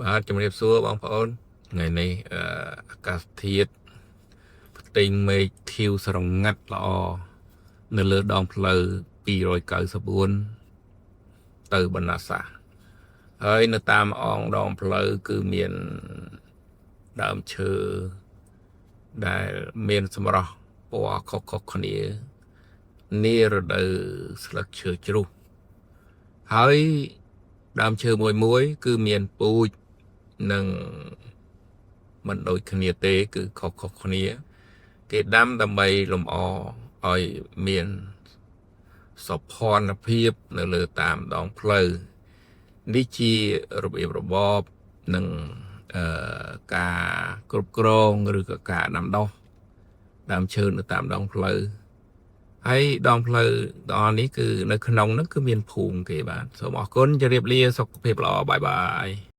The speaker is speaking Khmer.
បាទជំរាបសួរបងប្អូនថ្ងៃនេះអាកាសធាតុផ្ទៃមេឃធាវស្រងាត់ល្អនៅលើដងផ្លូវ294ទៅបណ្ណាសាហើយនៅតាមអងដងផ្លូវគឺមានដើមឈើដែលមានសម្រស់ពណ៌ខុសៗគ្នានារដូវស្លឹកឈើជ្រុះហើយដើមឈើមួយគឺមានពូជនិងមិនដូចគ្នាទេគឺខុសៗគ្នាគេដាំដើម្បីលម្អឲ្យមានសោភ័ណភាពនៅលើតាមដងផ្លូវនេះជារបៀបរបបនិងការគ្រប់គ្រងឬក៏ការដាំដុះដើមឈើនៅតាមដងផ្លូវហើយដងផ្លូវទាំងនេះគឺនៅក្នុងនោះគឺមានភូមិគេបាទសូមអរគុណជម្រាបលាសុខភាពល្អបាយបាយ